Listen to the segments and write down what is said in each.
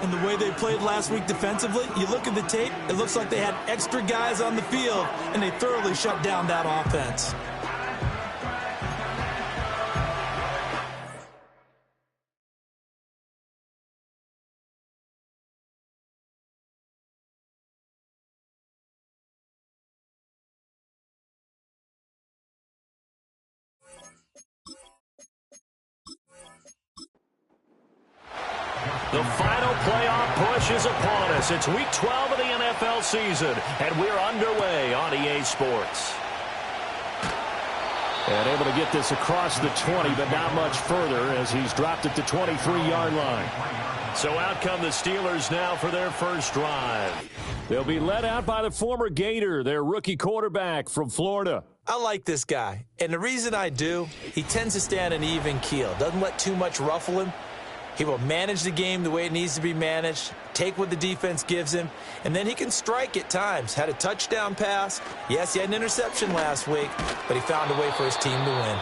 And the way they played last week defensively, you look at the tape, it looks like they had extra guys on the field, and they thoroughly shut down that offense. The final playoff push is upon us. It's Week 12 of the NFL season, and we're underway on EA Sports. And able to get this across the 20, but not much further as he's dropped at the 23-yard line. So out come the Steelers now for their first drive. They'll be led out by the former Gator, their rookie quarterback from Florida. I like this guy, and the reason I do, he tends to stay on an even keel, doesn't let too much ruffle him. He will manage the game the way it needs to be managed, take what the defense gives him, and then he can strike at times. Had a touchdown pass. Yes, he had an interception last week, but he found a way for his team to win.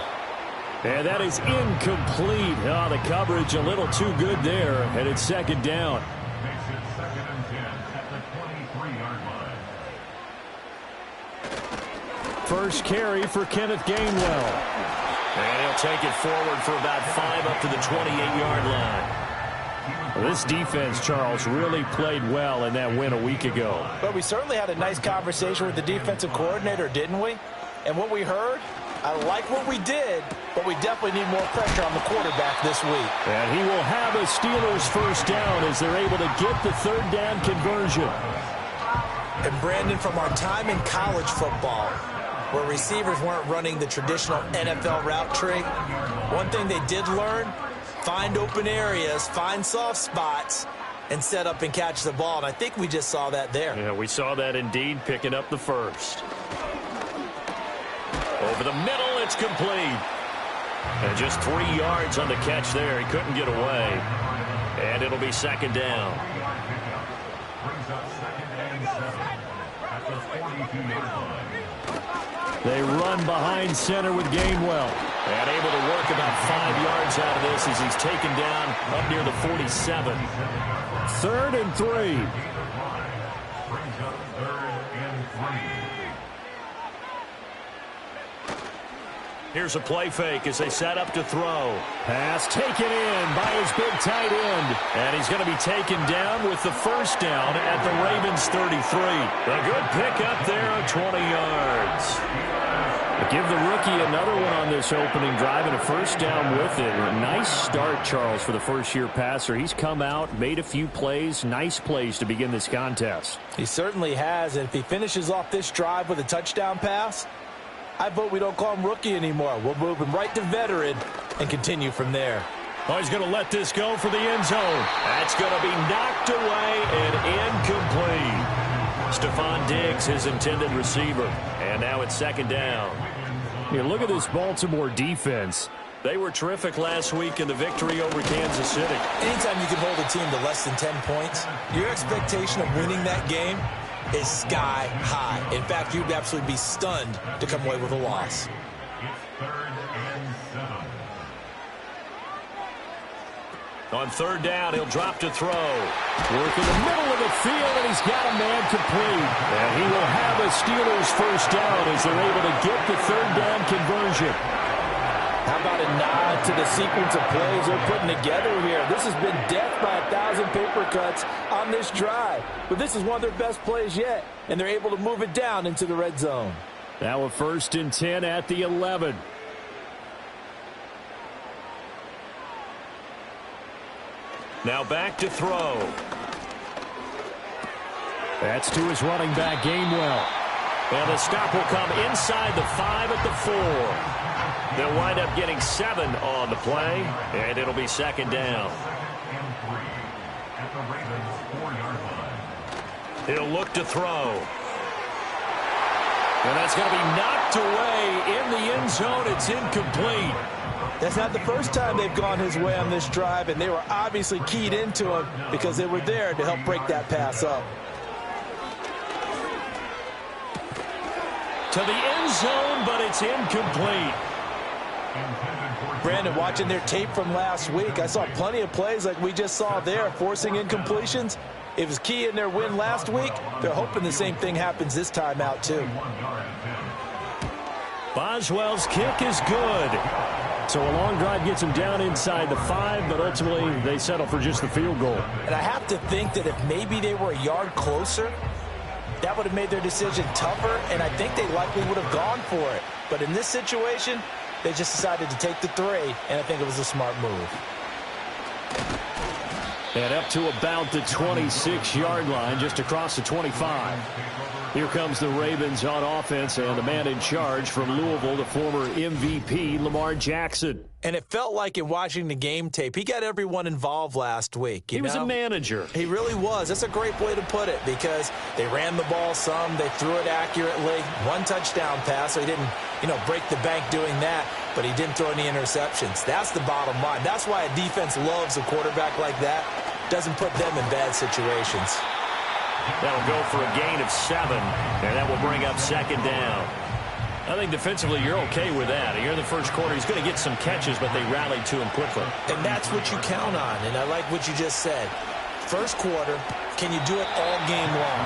And that is incomplete. Oh, the coverage a little too good there, and it's second down. Makes it 2nd and 10 at the 23-yard line. First carry for Kenneth Gainwell. And he'll take it forward for about 5 up to the 28-yard line. Well, this defense, Charles, really played well in that win a week ago. But we certainly had a nice conversation with the defensive coordinator, didn't we? And what we heard, I like what we did, but we definitely need more pressure on the quarterback this week. And he will have a Steelers first down as they're able to get the third down conversion. And Brandon, from our time in college football, where receivers weren't running the traditional NFL route tree, one thing they did learn, find open areas, find soft spots, and set up and catch the ball. And I think we just saw that there. Yeah, we saw that indeed, picking up the first. Over the middle, it's complete. And just 3 yards on the catch there. He couldn't get away. And it'll be second down. Brings up 2nd and 7 at the 42-yard line. They run behind center with Gainwell. And able to work about 5 yards out of this as he's taken down up near the 47. 3rd and 3. Brings up 3rd and 3. Here's a play fake as they set up to throw. Pass taken in by his big tight end. And he's going to be taken down with the first down at the Ravens 33. A good pickup there of 20 yards. Give the rookie another one on this opening drive and a first down with it. A nice start, Charles, for the first-year passer. He's come out, made a few plays, nice plays to begin this contest. He certainly has, and if he finishes off this drive with a touchdown pass, I vote we don't call him rookie anymore. We'll move him right to veteran and continue from there. Oh, he's going to let this go for the end zone. That's going to be knocked away and incomplete. Stephon Diggs, his intended receiver. And now it's second down. Yeah, look at this Baltimore defense. They were terrific last week in the victory over Kansas City. Anytime you can hold a team to less than 10 points, your expectation of winning that game is sky high. In fact, you'd absolutely be stunned to come away with a loss. It's 3rd and 7. On third down, he'll drop to throw. Work in the middle of the field, and he's got a man complete. And he will have a Steelers first down as they're able to get the third down conversion. How about a nod to the sequence of plays they're putting together here? This has been death by 1,000 paper cuts on this drive. But this is one of their best plays yet, and they're able to move it down into the red zone. Now a 1st and 10 at the 11. Now back to throw. That's to his running back, Gainwell. And the stop will come inside the 5 at the 4. They'll wind up getting 7 on the play, and it'll be second down. At the Ravens 4-yard line. He'll look to throw. And that's going to be knocked away in the end zone. It's incomplete. That's not the first time they've gone his way on this drive, and they were obviously keyed into him because they were there to help break that pass up. To the end zone, but it's incomplete. Intended Brandon, watching their tape from last week, I saw plenty of plays like we just saw there, forcing incompletions. It was key in their win last week. They're hoping the same thing happens this time out, too. Boswell's kick is good. So a long drive gets them down inside the 5, but ultimately they settle for just the field goal. And I have to think that if maybe they were a yard closer, that would have made their decision tougher, and I think they likely would have gone for it. But in this situation, they just decided to take the 3, and I think it was a smart move. And up to about the 26-yard line, just across the 25. Here comes the Ravens on offense, and the man in charge from Louisville, the former MVP, Lamar Jackson. And it felt like in watching the game tape, he got everyone involved last week. He was a manager. He really was. That's a great way to put it because they ran the ball some, they threw it accurately. 1 touchdown pass, so he didn't, break the bank doing that, but he didn't throw any interceptions. That's the bottom line. That's why a defense loves a quarterback like that. Doesn't put them in bad situations. That'll go for a gain of 7, and that will bring up 2nd down. I think defensively you're okay with that. Here in the first quarter, he's going to get some catches, but they rallied to him quickly. And that's what you count on, and I like what you just said. First quarter, can you do it all game long?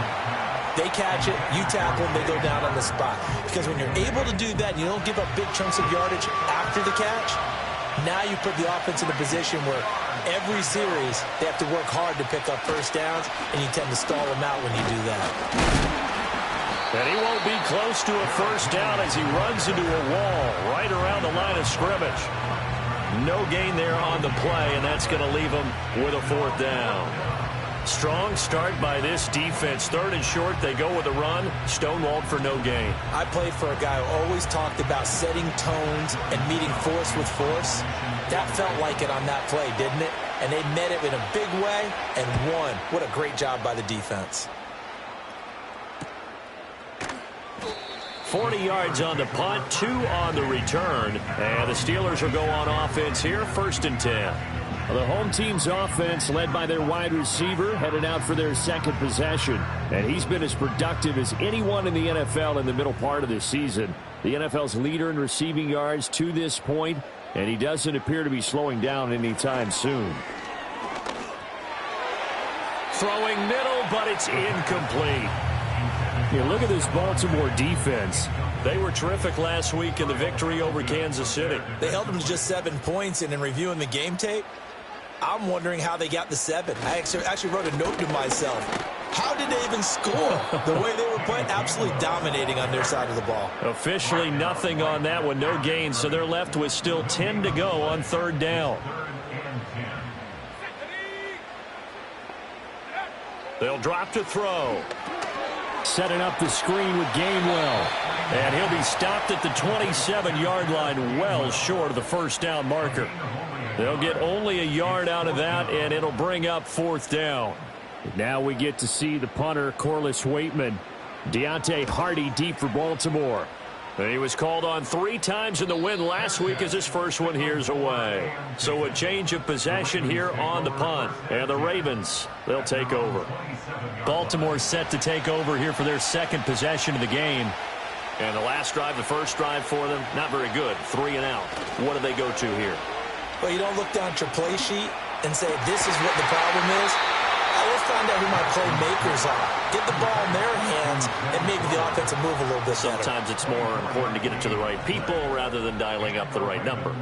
They catch it, you tackle them, they go down on the spot. Because when you're able to do that and you don't give up big chunks of yardage after the catch, now you put the offense in a position where every series they have to work hard to pick up first downs, and you tend to stall them out when you do that. And he won't be close to a first down as he runs into a wall right around the line of scrimmage. No gain there on the play, and that's going to leave him with a 4th down. Strong start by this defense. 3rd and short, they go with a run. Stonewalled for no gain. I played for a guy who always talked about setting tones and meeting force with force. That felt like it on that play, didn't it? And they met it in a big way and won. What a great job by the defense. 40 yards on the punt, 2 on the return. And the Steelers will go on offense here, 1st and 10. The home team's offense, led by their wide receiver, headed out for their 2nd possession. And he's been as productive as anyone in the NFL in the middle part of this season. The NFL's leader in receiving yards to this point, and he doesn't appear to be slowing down anytime soon. Throwing middle, but it's incomplete. Look at this Baltimore defense. They were terrific last week in the victory over Kansas City. They held them to just 7 points, and in reviewing the game tape, I'm wondering how they got the 7. I actually wrote a note to myself. How did they even score? The way they were playing, absolutely dominating on their side of the ball. Officially nothing on that one, no gain, so they're left with still 10 to go on 3rd down. They'll drop to throw. Setting up the screen with Gainwell. And he'll be stopped at the 27-yard line, well short of the first down marker. They'll get only a yard out of that, and it'll bring up 4th down. Now we get to see the punter, Corliss Waitman. Deontay Hardy deep for Baltimore. And he was called on 3 times in the win last week as his first one here's away. So a change of possession here on the punt. And the Ravens, they'll take over. Baltimore set to take over here for their 2nd possession of the game. And the last drive, the first drive for them, not very good. 3 and out. What do they go to here? Well, you don't look down at your play sheet and say, this is what the problem is. Let's find out who my playmakers are. Get the ball in their hands, and maybe the offense will move a little bit better. Sometimes it's more important to get it to the right people rather than dialing up the right number.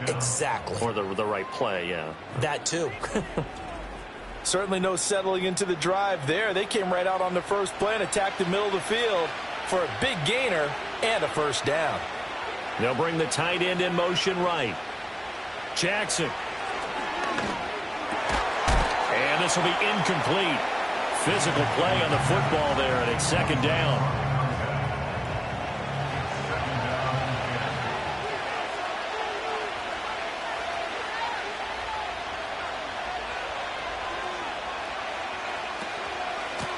Exactly. Or the right play, yeah. That too. Certainly no settling into the drive there. They came right out on the first play and attacked the middle of the field for a big gainer and a first down. They'll bring the tight end in motion right. Jackson. And this will be incomplete. Physical play on the football there, and it's 2nd down.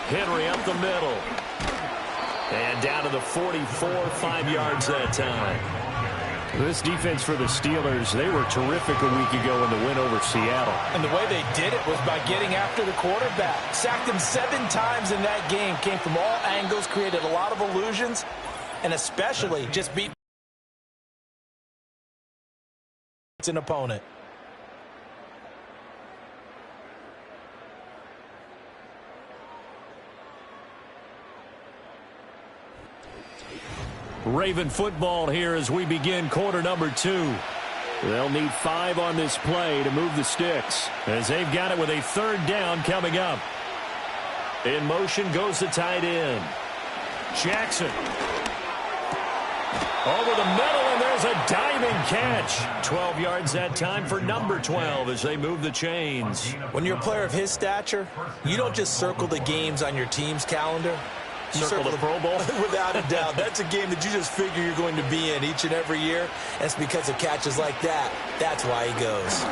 Henry up the middle. And down to the 44, 5 yards that time. This defense for the Steelers, they were terrific a week ago in the win over Seattle. And the way they did it was by getting after the quarterback. Sacked him 7 times in that game. Came from all angles, created a lot of illusions, and especially just beat an opponent. Raven football here as we begin quarter number 2. They'll need 5 on this play to move the sticks, as they've got it with a 3rd down coming up. In motion goes the tight end. Jackson. Over the middle, and there's a diving catch. 12 yards that time for number 12 as they move the chains. When you're a player of his stature, you don't just circle the games on your team's calendar. You Circle the Pro Bowl? Without a doubt. That's a game that you just figure you're going to be in each and every year. And it's because of catches like that. That's why he goes.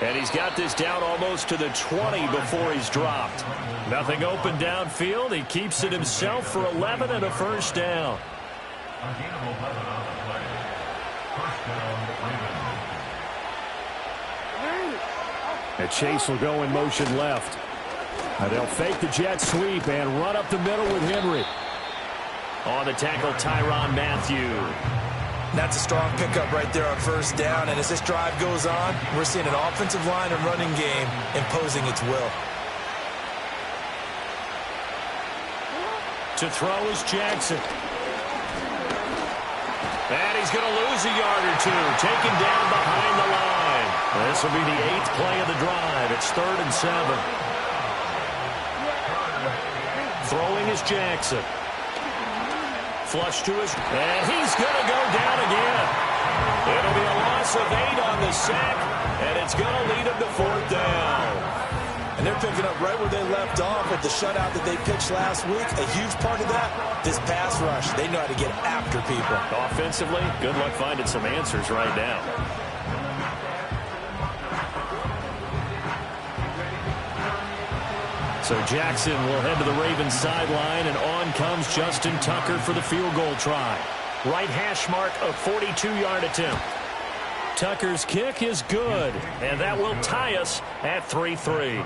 And he's got this down almost to the 20 before he's dropped. Nothing open downfield. He keeps it himself for 11 and a 1st down. A gain of 11 on the play. 1st down, Ravens. And Chase will go in motion left. And they'll fake the jet sweep and run up the middle with Henry. On the tackle, Tyrann Mathieu. That's a strong pickup right there on 1st down. And as this drive goes on, we're seeing an offensive line and running game imposing its will. To throw is Jackson. And he's going to lose a yard or 2. Taken down behind the line. This will be the 8th play of the drive. It's 3rd and 7. Throwing is Jackson. Flush to his... And he's going to go down again. It'll be a loss of 8 on the sack, and it's going to lead him to 4th down. And they're picking up right where they left off with the shutout that they pitched last week. A huge part of that, this pass rush. They know how to get after people. Offensively, good luck finding some answers right now. So Jackson will head to the Ravens sideline, and on comes Justin Tucker for the field goal try. Right hash mark, a 42-yard attempt. Tucker's kick is good, and that will tie us at 3-3.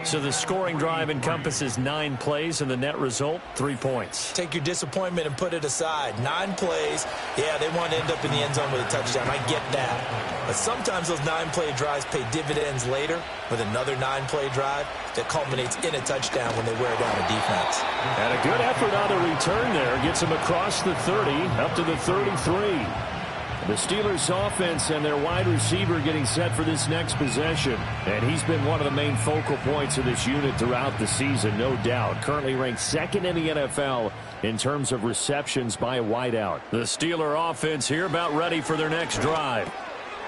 So the scoring drive encompasses 9 plays, and the net result, 3 points. Take your disappointment and put it aside. 9 plays, yeah, they want to end up in the end zone with a touchdown. I get that. But sometimes those 9-play drives pay dividends later with another 9-play drive that culminates in a touchdown when they wear down a defense. And a good effort on the return there. Gets him across the 30, up to the 33. The Steelers' offense and their wide receiver getting set for this next possession. And he's been one of the main focal points of this unit throughout the season, no doubt. Currently ranked 2nd in the NFL in terms of receptions by a wideout. The Steeler offense here about ready for their next drive.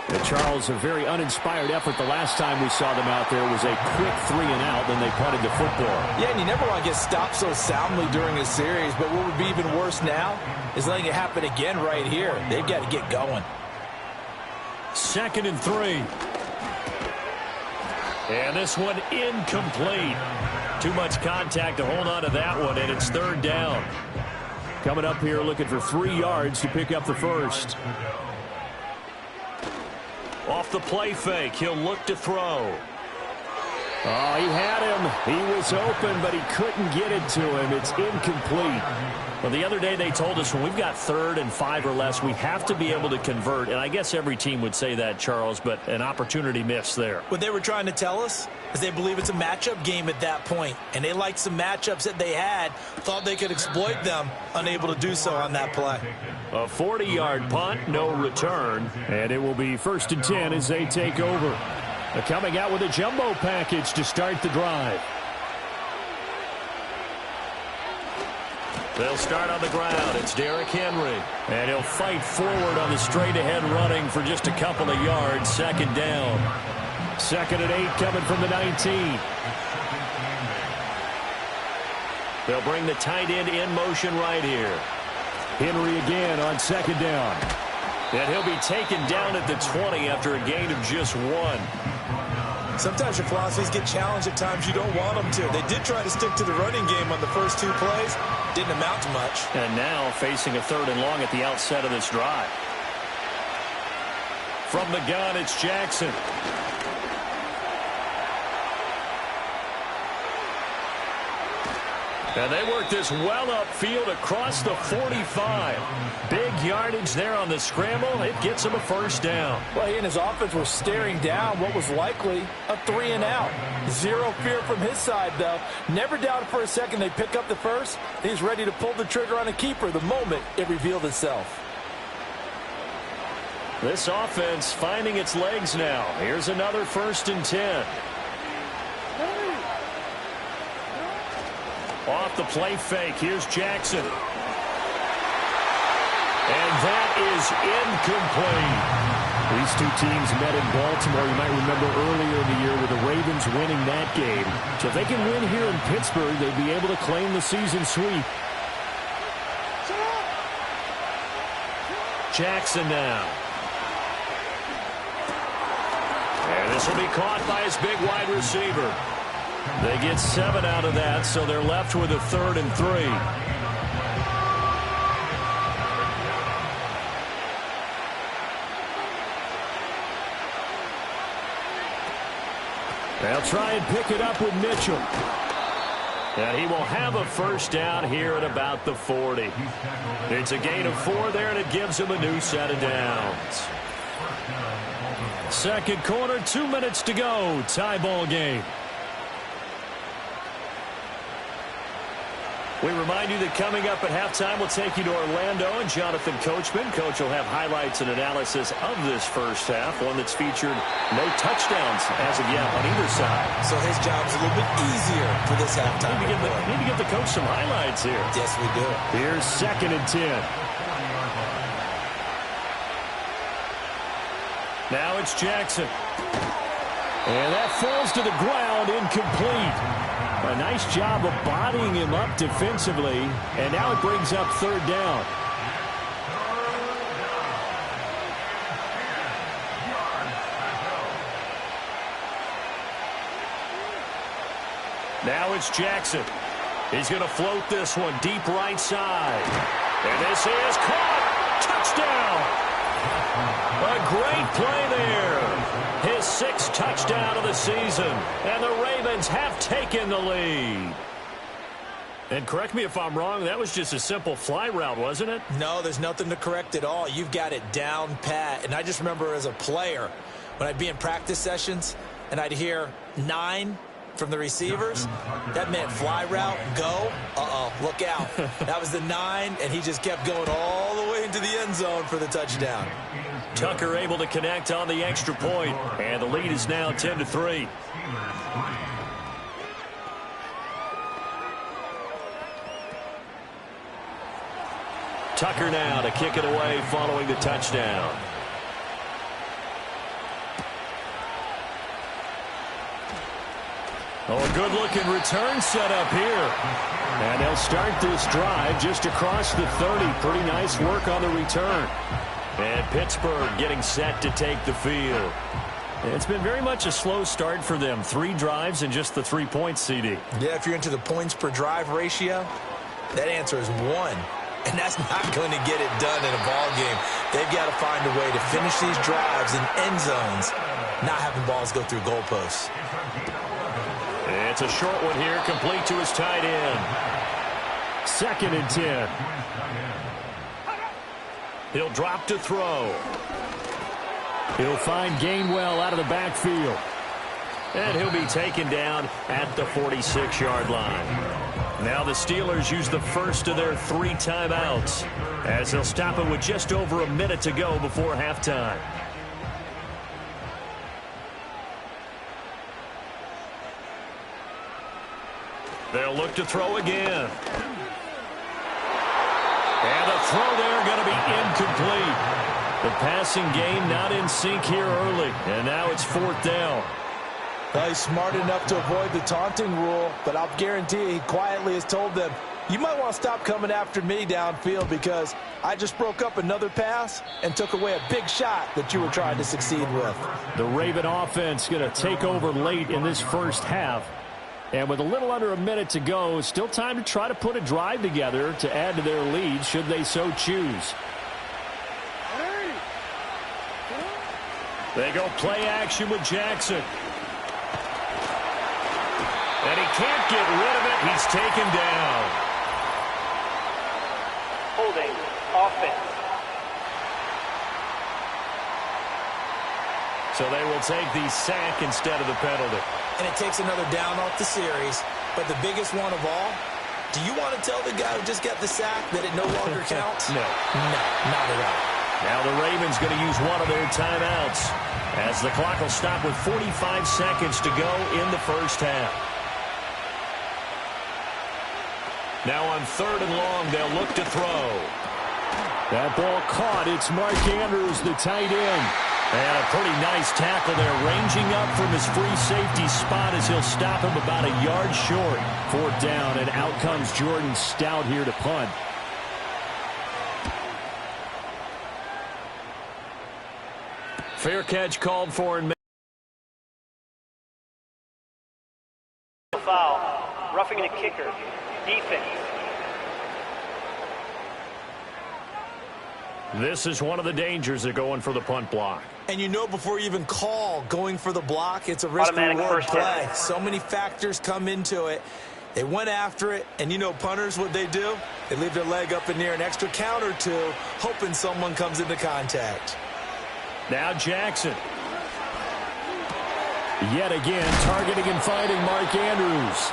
And Charles, a very uninspired effort the last time we saw them out there was a quick 3 and out, then they punted the football. Yeah, and you never want to get stopped so soundly during a series, but what would be even worse now is letting it happen again right here. They've got to get going. 2nd and 3. And this one incomplete. Too much contact to hold on to that one, and it's 3rd down. Coming up here looking for 3 yards to pick up the 1st. Off the play fake, he'll look to throw. Oh, he had him. He was open, but he couldn't get it to him. It's incomplete. Well, the other day they told us when we've got 3rd and 5 or less, we have to be able to convert. And I guess every team would say that, Charles, but an opportunity missed there. What they were trying to tell us is they believe it's a matchup game at that point. And they liked some matchups that they had, thought they could exploit them, unable to do so on that play. A 40-yard punt, no return. And it will be 1st and 10 as they take over. They're coming out with a jumbo package to start the drive. They'll start on the ground. It's Derrick Henry. And he'll fight forward on the straight-ahead running for just a couple of yards. 2nd down. 2nd and 8 coming from the 19. They'll bring the tight end in motion right here. Henry again on 2nd down. And he'll be taken down at the 20 after a gain of just 1. Sometimes your philosophies get challenged at times you don't want them to. They did try to stick to the running game on the first 2 plays. Didn't amount to much. And now facing a 3rd and long at the outset of this drive. From the gun, it's Jackson. And they work this well upfield across the 45. Big yardage there on the scramble. It gets him a first down. Well, he and his offense were staring down what was likely a 3-and-out. Zero fear from his side, though. Never doubted for a second they pick up the first. He's ready to pull the trigger on a keeper the moment it revealed itself. This offense finding its legs now. Here's another 1st and 10. Off the play fake. Here's Jackson. And that is incomplete. These two teams met in Baltimore. You might remember earlier in the year with the Ravens winning that game. So if they can win here in Pittsburgh, they'd be able to claim the season sweep. Jackson now. And this will be caught by his big wide receiver. They get 7 out of that, so they're left with a 3rd and 3. They'll try and pick it up with Mitchell. And he will have a first down here at about the 40. It's a gain of 4 there, and it gives him a new set of downs. Second quarter, 2 minutes to go. Tie ball game. We remind you that coming up at halftime, we'll take you to Orlando and Jonathan Coachman. Coach will have highlights and analysis of this first half, one that's featured no touchdowns as of yet on either side. So his job's a little bit easier for this halftime. Need to get the coach some highlights here. Yes, we do. Here's 2nd and 10. Now it's Jackson. And that falls to the ground, incomplete. A nice job of bodying him up defensively, and now it brings up 3rd down. Now it's Jackson. He's going to float this one deep right side. And this is caught. Touchdown. A great play there. His 6th touchdown of the season. And the Ravens have taken the lead. And correct me if I'm wrong, that was just a simple fly route, wasn't it? No, there's nothing to correct at all. You've got it down pat. And I just remember as a player, when I'd be in practice sessions, and I'd hear 9 from the receivers, that meant fly route, go, look out. That was the 9, and he just kept going all the way into the end zone for the touchdown. Tucker able to connect on the extra point, and the lead is now 10-3. Tucker now to kick it away following the touchdown. Oh, a good-looking return set up here. And they'll start this drive just across the 30. Pretty nice work on the return. And Pittsburgh getting set to take the field. It's been very much a slow start for them. 3 drives and just the 3 points, CD. Yeah, if you're into the points per drive ratio, that answer is 1. And that's not going to get it done in a ball game. They've got to find a way to finish these drives in end zones, not having balls go through goalposts. It's a short one here, complete to his tight end. 2nd and 10. He'll drop to throw. He'll find Gainwell out of the backfield. And he'll be taken down at the 46-yard line. Now the Steelers use the first of their 3 timeouts as they'll stop it with just over a minute to go before halftime. They'll look to throw again. And the throw there going to be incomplete. The passing game not in sync here early. And now it's 4th down. Well, he's smart enough to avoid the taunting rule, but I'll guarantee he quietly has told them, you might want to stop coming after me downfield because I just broke up another pass and took away a big shot that you were trying to succeed with. The Raven offense going to take over late in this first half. And with a little under a minute to go, still time to try to put a drive together to add to their lead should they so choose. They go play action with Jackson. And he can't get rid of it. He's taken down. Holding offense. So they will take the sack instead of the penalty. And it takes another down off the series. But the biggest one of all, do you want to tell the guy who just got the sack that it no longer counts? No. No, not at all. Now the Ravens going to use one of their timeouts as the clock will stop with 45 seconds to go in the first half. Now on 3rd and long, they'll look to throw. That ball caught. It's Mark Andrews, the tight end. And a pretty nice tackle there, ranging up from his free safety spot as he'll stop him about a yard short. 4th down, and out comes Jordan Stout here to punt. Fair catch called for and Foul. Roughing the kicker. Defense. this is one of the dangers of going for the punt block. And you know before you even call going for the block, it's a risk-reward play. So many factors come into it. They went after it, and you know punters, what they do? They leave their leg up in the air an extra count or two, hoping someone comes into contact. Now Jackson. Yet again, targeting and finding Mark Andrews.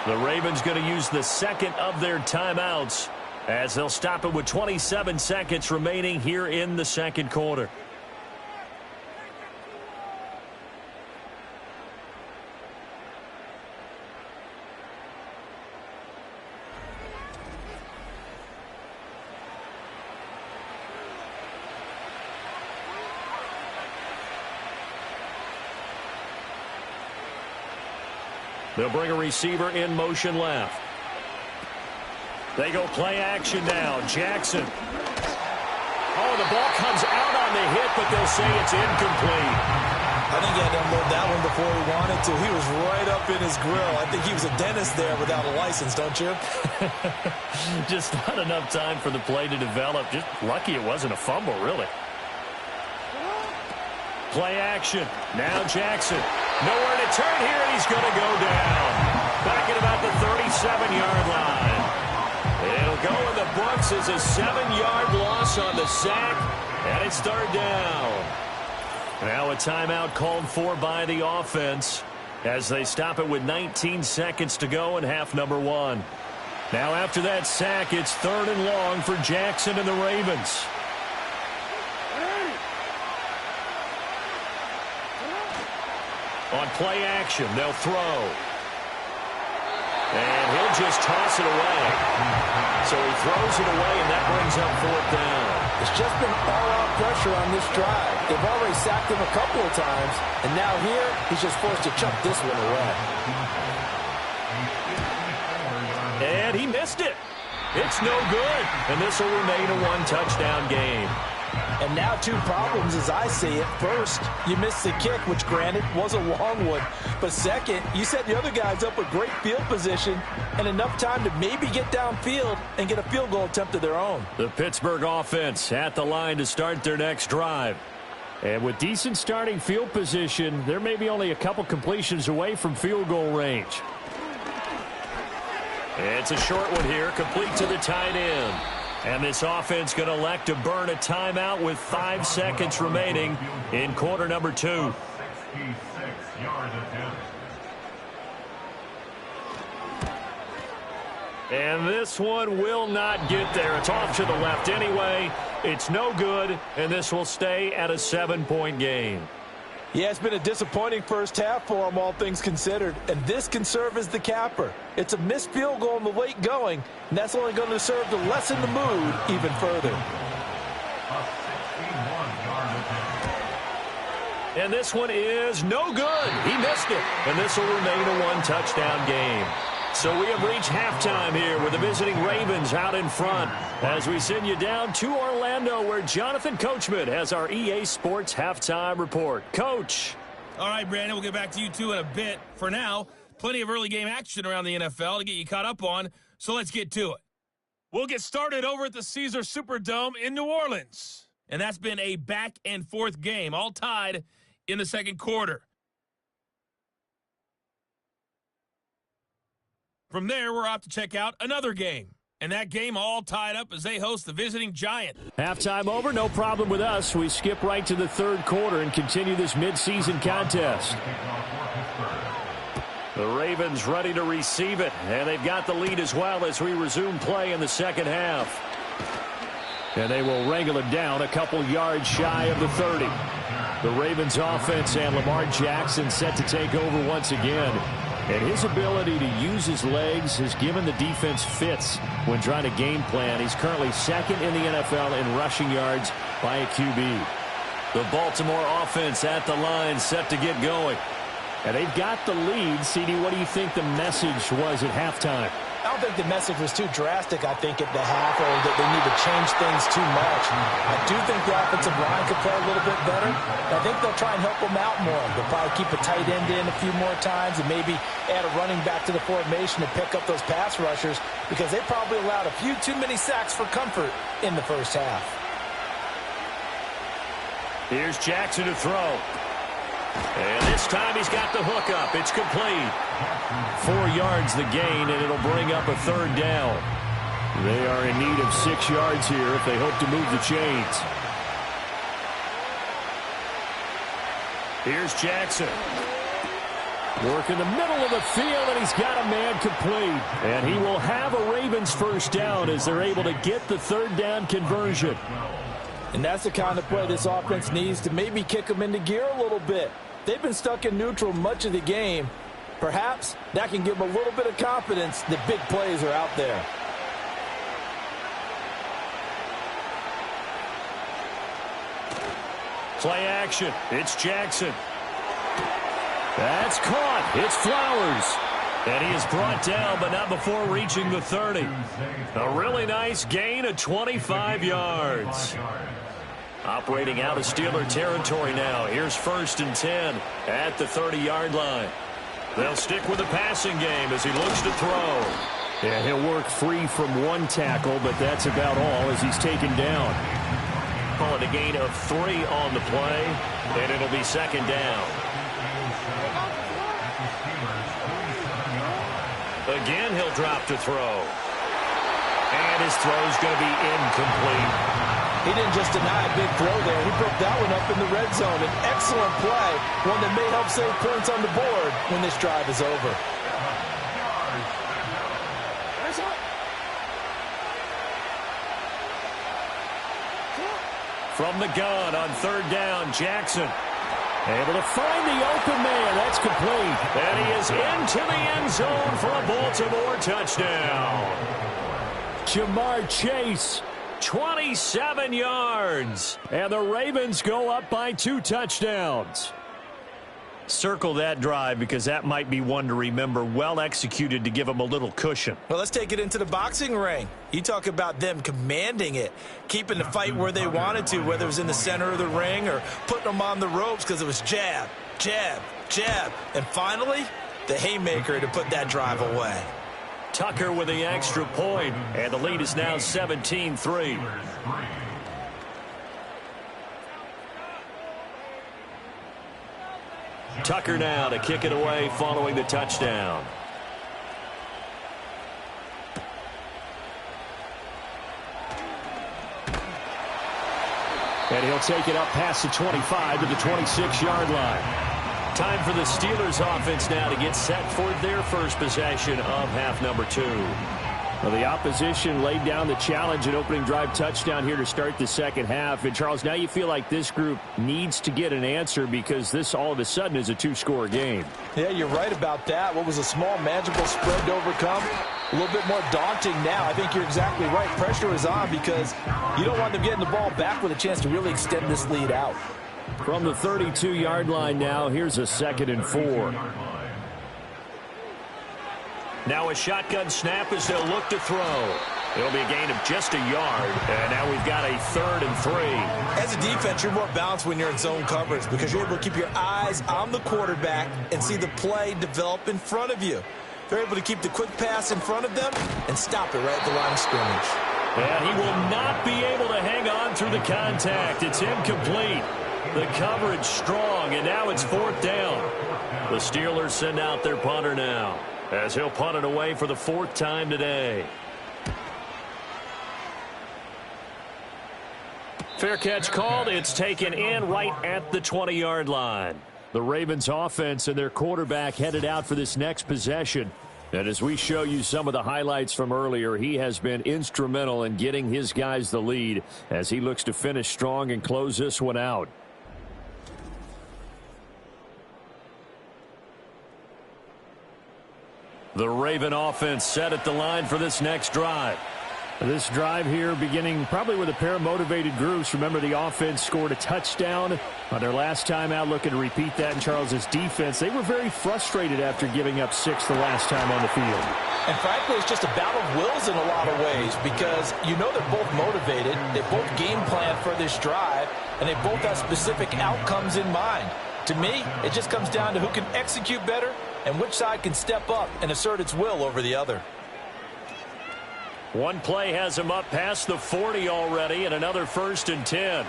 The Ravens going to use the second of their timeouts as they'll stop it with 27 seconds remaining here in the second quarter. They'll bring a receiver in motion left. They go play action now. Jackson. Oh, the ball comes out on the hit, but they'll say it's incomplete. I think he had to unload that one before he wanted to. He was right up in his grill. I think he was a dentist there without a license, don't you? Just not enough time for the play to develop. Just lucky it wasn't a fumble, really. Play action. Now Jackson. Nowhere to turn here, and he's going to go down. Back at about the 37-yard line. It'll go in the books as a 7-yard loss on the sack, and it's 3rd down. Now a timeout called for by the offense as they stop it with 19 seconds to go in half number 1. Now after that sack, it's 3rd and long for Jackson and the Ravens. On play action, they'll throw. And he'll just toss it away. So he throws it away, and that brings up 4th down. It's just been all-out pressure on this drive. They've already sacked him a couple of times, and now here, he's just forced to chuck this one away. And he missed it. It's no good. And this will remain a 1-touchdown game. And now 2 problems as I see it. First, you missed the kick, which granted was a long one. But second, you set the other guys up with great field position and enough time to maybe get downfield and get a field goal attempt of their own. The Pittsburgh offense at the line to start their next drive. And with decent starting field position, they're maybe only a couple completions away from field goal range. It's a short one here, complete to the tight end. And this offense going to elect to burn a timeout with 5 seconds remaining in quarter number 2. 66-yard attempt. And this one will not get there. It's off to the left anyway. It's no good, and this will stay at a 7-point game. Yeah, it's been a disappointing first half for them, all things considered. And this can serve as the capper. It's a missed field goal in the late going, and that's only going to serve to lessen the mood even further. A 61-yard attempt. And this one is no good. He missed it, and this will remain a 1-touchdown game. So we have reached halftime here with the visiting Ravens out in front as we send you down to Orlando where Jonathan Coachman has our EA Sports halftime report. Coach. All right, Brandon, we'll get back to you two in a bit. For now, plenty of early game action around the NFL to get you caught up on, so let's get to it. We'll get started over at the Caesars Superdome in New Orleans. And that's been a back-and-forth game, all tied in the second quarter. From there, we're off to check out another game. And that game all tied up as they host the visiting Giant. Halftime over, no problem with us. We skip right to the third quarter and continue this midseason contest. The Ravens ready to receive it, and they've got the lead as well as we resume play in the second half. And they will wrangle it down a couple yards shy of the 30. The Ravens offense and Lamar Jackson set to take over once again. And his ability to use his legs has given the defense fits when trying to game plan. He's currently second in the NFL in rushing yards by a QB. The Baltimore offense at the line set to get going. And they've got the lead. CD, what do you think the message was at halftime? I don't think the message was too drastic, I think, at the half, or that they need to change things too much. I do think the offensive line could play a little bit better. I think they'll try and help them out more. They'll probably keep a tight end in a few more times and maybe add a running back to the formation to pick up those pass rushers, because they probably allowed a few too many sacks for comfort in the first half. Here's Jackson to throw. And this time he's got the hook up. It's complete. 4 yards the gain, and it'll bring up a third down. They are in need of 6 yards here if they hope to move the chains. Here's Jackson. Work in the middle of the field, and he's got a man complete. And he will have a Ravens first down as they're able to get the third down conversion. And that's the kind of play this offense needs to maybe kick them into gear a little bit. They've been stuck in neutral much of the game. Perhaps that can give them a little bit of confidence that big plays are out there. Play action. It's Jackson. That's caught. It's Flowers. And he is brought down, but not before reaching the 30. A really nice gain of 25 yards. Operating out of Steeler territory now. Here's 1st and 10 at the 30-yard line. They'll stick with the passing game as he looks to throw. Yeah, he'll work free from one tackle, but that's about all as he's taken down. Call it a gain of 3 on the play, and it'll be second down. Again, he'll drop to throw. And his throw's going to be incomplete. He didn't just deny a big throw there. He broke that one up in the red zone. An excellent play, one that may help save points on the board when this drive is over. From the gun on third down, Jackson. Able to find the open man. That's complete. And he is into the end zone for a Baltimore touchdown. Jamar Chase, 27 yards. and the Ravens go up by 2 touchdowns. Circle that drive because that might be one to remember. Well executed to give them a little cushion. Well, let's take it into the boxing ring. You talk about them commanding it, keeping the fight where they wanted to, whether it was in the center of the ring or putting them on the ropes because it was jab, jab, jab. And finally, the haymaker to put that drive away. Tucker with the extra point, and the lead is now 17-3. Tucker now to kick it away following the touchdown. And he'll take it up past the 25 to the 26-yard line. Time for the Steelers offense now to get set for their first possession of half number 2. Well, the opposition laid down the challenge and opening drive touchdown here to start the second half. And, Charles, now you feel like this group needs to get an answer because this all of a sudden is a 2-score game. Yeah, you're right about that. What was a small, manageable spread to overcome, a little bit more daunting now. I think you're exactly right. Pressure is on because you don't want them getting the ball back with a chance to really extend this lead out. From the 32-yard line now, here's a 2nd and 4. Now a shotgun snap as they'll look to throw. It'll be a gain of just a yard. And now we've got a 3rd and 3. As a defense, you're more balanced when you're in zone coverage because you're able to keep your eyes on the quarterback and see the play develop in front of you. They're able to keep the quick pass in front of them and stop it right at the line of scrimmage. And he will not be able to hang on through the contact. It's incomplete. The coverage strong, and now it's 4th down. The Steelers send out their punter now. as he'll punt it away for the 4th time today. Fair catch called. It's taken in right at the 20-yard line. The Ravens offense and their quarterback headed out for this next possession. And as we show you some of the highlights from earlier, he has been instrumental in getting his guys the lead as he looks to finish strong and close this one out. The Raven offense set at the line for this next drive. This drive here beginning probably with a pair of motivated groups. Remember, the offense scored a touchdown on their last time out, looking to repeat that in Charles's defense. They were very frustrated after giving up 6 the last time on the field. And frankly, it's just a battle of wills in a lot of ways because you know they're both motivated. They both game plan for this drive, and they both have specific outcomes in mind. To me, it just comes down to who can execute better and which side can step up and assert its will over the other. One play has him up past the 40 already, and another 1st and 10.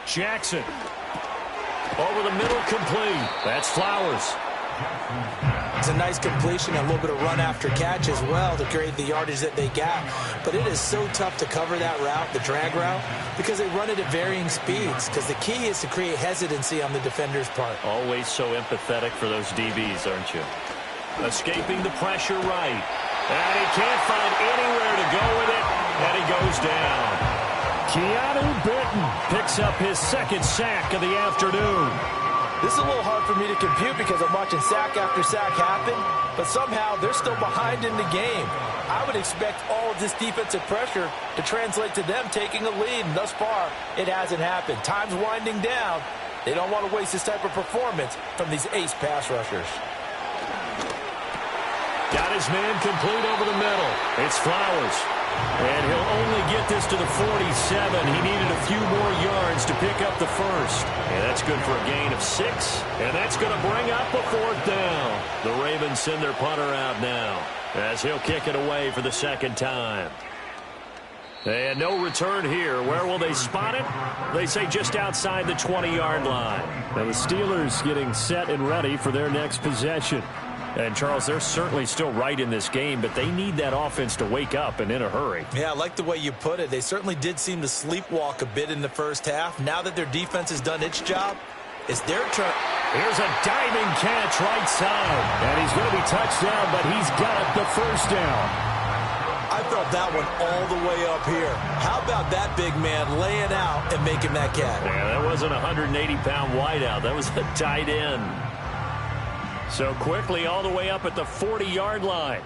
Jackson. Over the middle, complete. That's Flowers. It's a nice completion, a little bit of run after catch as well to create the yardage that they got. But it is so tough to cover that route, the drag route, because they run it at varying speeds. Because the key is to create hesitancy on the defender's part. Always so empathetic for those DBs, aren't you? Escaping the pressure right. And he can't find anywhere to go with it. And he goes down. Keanu Benton picks up his 2nd sack of the afternoon. This is a little hard for me to compute because I'm watching sack after sack happen, but somehow they're still behind in the game. I would expect all of this defensive pressure to translate to them taking a lead, and thus far, it hasn't happened. Time's winding down. They don't want to waste this type of performance from these ace pass rushers. Got his man complete over the middle. It's Flowers. And he'll only get this to the 47. He needed a few more yards to pick up the 1st. And that's good for a gain of 6. And that's going to bring up a 4th down. The Ravens send their punter out now as he'll kick it away for the 2nd time. And no return here. Where will they spot it? They say just outside the 20-yard line. Now the Steelers getting set and ready for their next possession. And, Charles, they're certainly still right in this game, but they need that offense to wake up and in a hurry. Yeah, I like the way you put it. They certainly did seem to sleepwalk a bit in the first half. Now that their defense has done its job, it's their turn. Here's a diving catch right side. And he's going to be touched down, but he's got it the 1st down. I felt that one all the way up here. How about that big man laying out and making that catch? Yeah, that wasn't a 180-pound wideout. That was a tight end. So quickly all the way up at the 40-yard line.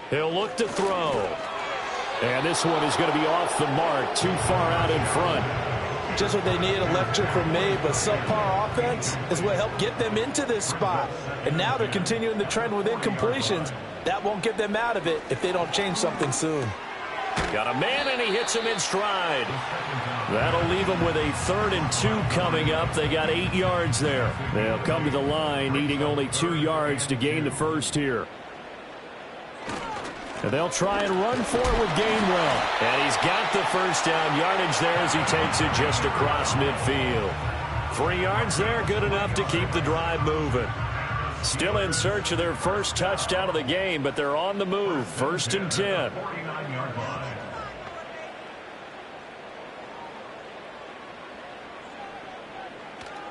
He'll look to throw. And this one is going to be off the mark, too far out in front. Just what they need, a lecture from me, but subpar offense is what helped get them into this spot. And now they're continuing the trend with incompletions. That won't get them out of it if they don't change something soon. Got a man, and he hits him in stride. That'll leave them with a 3rd and 2 coming up. They got 8 yards there. They'll come to the line, needing only 2 yards to gain the 1st here. And they'll try and run for it with Gainwell. And he's got the 1st down yardage there as he takes it just across midfield. 3 yards there, good enough to keep the drive moving. Still in search of their 1st touchdown of the game, but they're on the move. 1st and 10.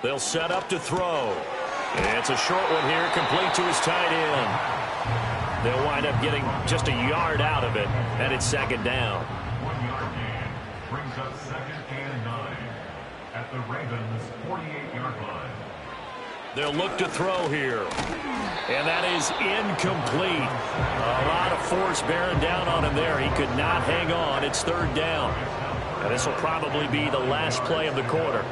They'll set up to throw. And it's a short one here, complete to his tight end. They'll wind up getting just a yard out of it, and it's 2nd down. 1-yard gain brings up 2nd and 9 at the Ravens' 48-yard line. They'll look to throw here. And that is incomplete. A lot of force bearing down on him there. He could not hang on. It's 3rd down. And this will probably be the last play of the quarter.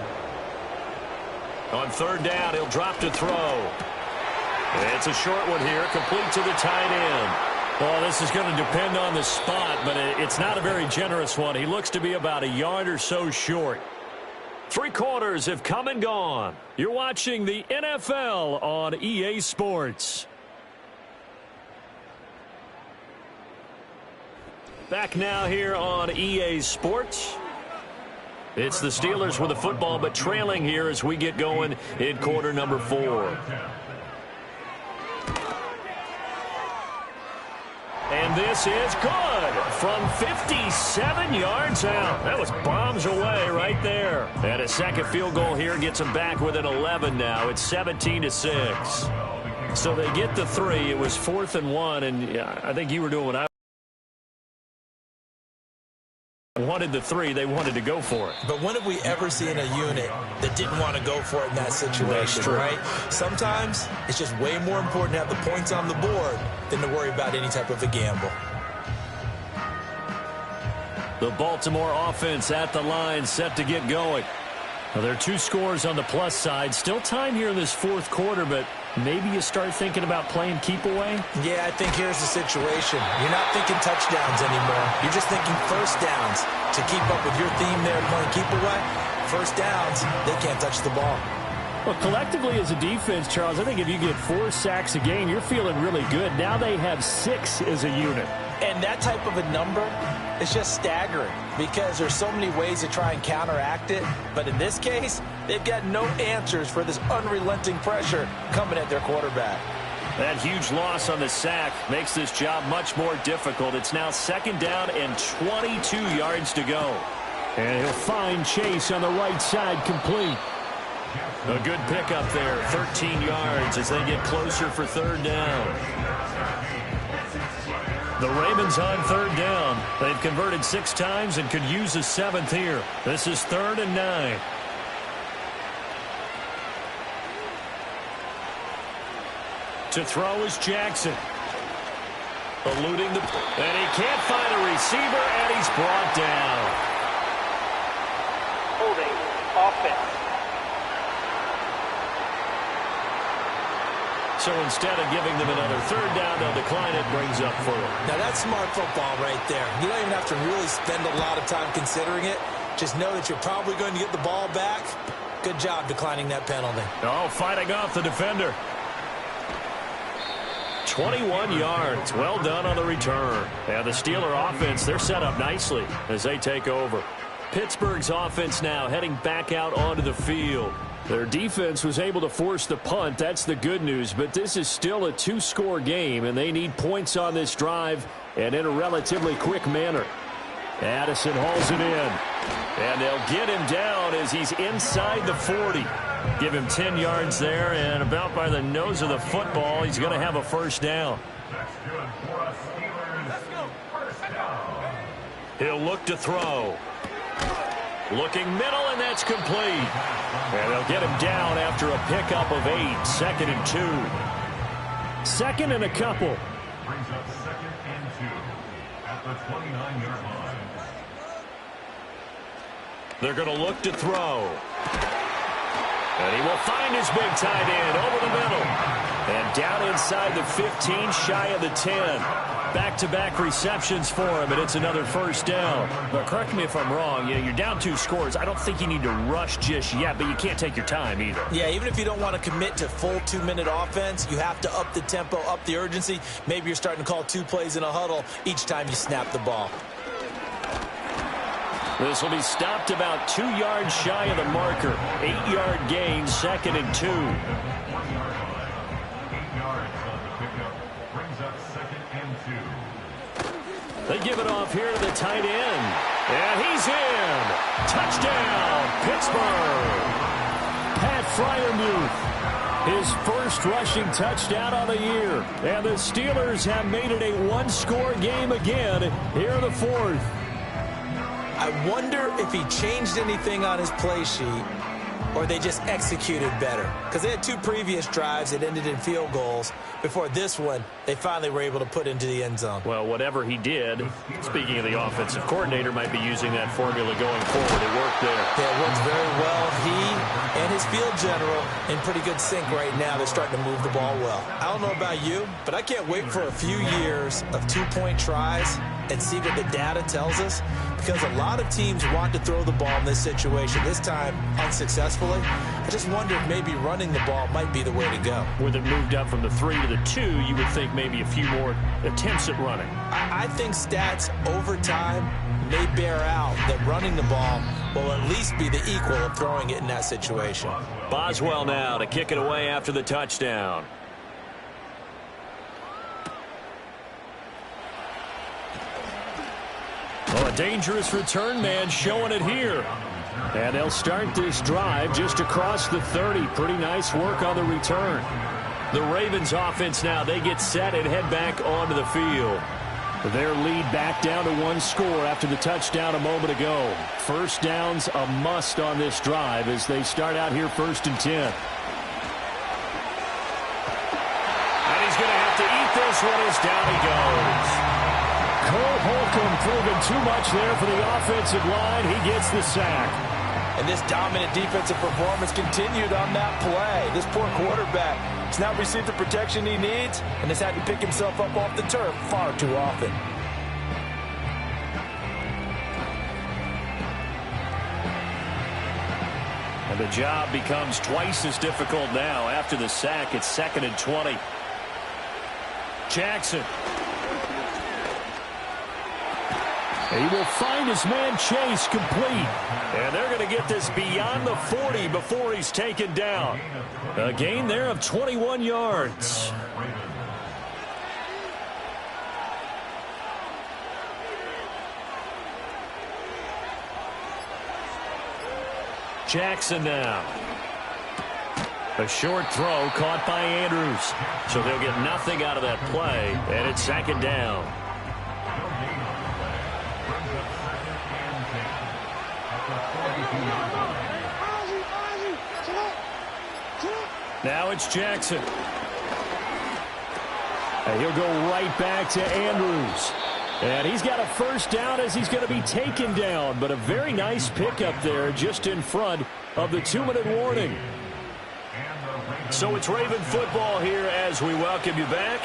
On 3rd down, he'll drop to throw. It's a short one here, complete to the tight end. Well, this is going to depend on the spot, but it's not a very generous one. He looks to be about a yard or so short. 3 quarters have come and gone. You're watching the NFL on EA Sports. Back now here on EA Sports. It's the Steelers with the football, but trailing here as we get going in quarter number 4. And this is good from 57 yards out. That was bombs away right there. And a second field goal here gets them back within 11 now. It's 17-6. So they get the 3. It was 4th and 1, and I think you were doing what I wanted the 3. They wanted to go for it. But when have we ever seen a unit that didn't want to go for it in that situation, right? Sometimes it's just way more important to have the points on the board than to worry about any type of a gamble. The Baltimore offense at the line, set to get going. Well, there are 2 scores on the plus side. Still time here in this 4th quarter, but maybe you start thinking about playing keep away? Yeah, I think here's the situation. You're not thinking touchdowns anymore. You're just thinking first downs. To keep up with your theme there, playing keep away, first downs, they can't touch the ball. Well, collectively as a defense, Charles, I think if you get 4 sacks a game, you're feeling really good. Now they have 6 as a unit. And that type of a number is just staggering because there's so many ways to try and counteract it. But in this case, they've got no answers for this unrelenting pressure coming at their quarterback. That huge loss on the sack makes this job much more difficult. It's now 2nd down and 22 yards to go. And he'll find Chase on the right side complete. A good pickup there, 13 yards as they get closer for 3rd down. The Ravens on 3rd down. They've converted 6 times and could use a 7th here. This is 3rd and 9. To throw is Jackson. Eluding the... And he can't find a receiver, and he's brought down. Holding. Offense. So instead of giving them another 3rd down, they'll decline it, brings up 4. Now, that's smart football right there. You don't even have to really spend a lot of time considering it. Just know that you're probably going to get the ball back. Good job declining that penalty. Oh, fighting off the defender. 21 yards. Well done on the return. And the Steeler offense, they're set up nicely as they take over. Pittsburgh's offense now heading back out onto the field. Their defense was able to force the punt. That's the good news. But this is still a 2-score game, and they need points on this drive and in a relatively quick manner. Addison hauls it in. And they'll get him down as he's inside the 40. Give him 10 yards there, and about by the nose of the football, he's going to have a 1st down. That's good for us, Steelers. First down. He'll look to throw. Looking middle, and that's complete. And they'll get him down after a pickup of 8. 2nd and 2. 2nd and a couple. Brings up 2nd and 2 at the 29-yard line. They're going to look to throw. And he will find his big tight end over the middle. And down inside the 15, shy of the 10. Back-to-back receptions for him, and it's another 1st down. But correct me if I'm wrong, you're down 2 scores. I don't think you need to rush just yet, but you can't take your time either. Yeah, even if you don't want to commit to full 2-minute offense, you have to up the tempo, up the urgency. Maybe you're starting to call 2 plays in a huddle each time you snap the ball. This will be stopped about 2 yards shy of the marker. 8-yard gain, 2nd and 2. 8 yards on the pickup. Brings up 2nd and 2. They give it off here to the tight end. And he's in. Touchdown, Pittsburgh. Pat Freiermuth, his first rushing touchdown on the year. And the Steelers have made it a 1-score game again here in the 4th. I wonder if he changed anything on his play sheet or they just executed better. Because they had 2 previous drives that ended in field goals. Before this one, they finally were able to put into the end zone. Well, whatever he did, speaking of the offensive coordinator, might be using that formula going forward. It worked there. Yeah, it worked very well. He and his field general in pretty good sync right now. They're starting to move the ball well. I don't know about you, but I can't wait for a few years of 2-point tries and see what the data tells us? Because a lot of teams want to throw the ball in this situation, this time unsuccessfully. I just wonder if maybe running the ball might be the way to go. With it moved up from the 3 to the 2, you would think maybe a few more attempts at running. I think stats over time may bear out that running the ball will at least be the equal of throwing it in that situation. Boswell now to kick it away after the touchdown. Oh, a dangerous return man showing it here. And they'll start this drive just across the 30. Pretty nice work on the return. The Ravens offense now, they get set and head back onto the field. Their lead back down to 1 score after the touchdown a moment ago. First down's a must on this drive as they start out here 1st and 10. And he's going to have to eat this one as down he goes. Cole Holcomb proving too much there for the offensive line. He gets the sack. And this dominant defensive performance continued on that play. This poor quarterback has not received the protection he needs and has had to pick himself up off the turf far too often. And the job becomes twice as difficult now. After the sack, it's 2nd and 20. Jackson. He will find his man Chase complete. And they're going to get this beyond the 40 before he's taken down. A gain there of 21 yards. Jackson now. A short throw caught by Andrews. So they'll get nothing out of that play. And it's 2nd down. Now it's Jackson. And he'll go right back to Andrews. And he's got a first down as he's going to be taken down. But a very nice pickup there just in front of the 2-minute warning. So it's Raven football here as we welcome you back.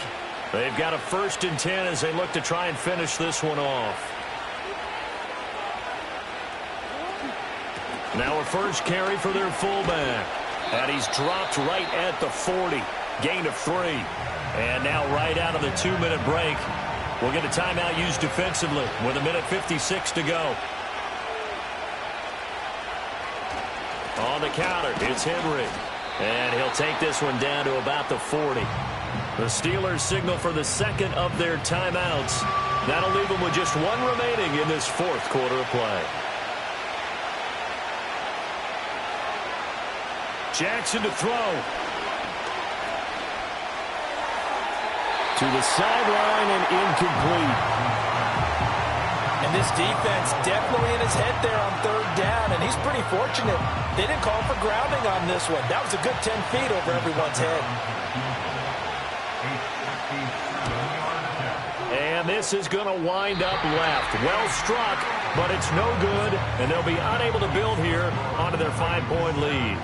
They've got a 1st and 10 as they look to try and finish this one off. Now a first carry for their fullback. And he's dropped right at the 40. Gain of 3. And now right out of the 2-minute break, we'll get a timeout used defensively with 1:56 to go. On the counter, it's Henry. And he'll take this one down to about the 40. The Steelers signal for the 2nd of their timeouts. That'll leave them with just 1 remaining in this 4th quarter of play. Jackson to throw. To the sideline and incomplete. And this defense definitely in his head there on 3rd down, and he's pretty fortunate. They didn't call for grounding on this one. That was a good 10 feet over everyone's head. And this is going to wind up left. Well struck, but it's no good, and they'll be unable to build here onto their 5-point lead.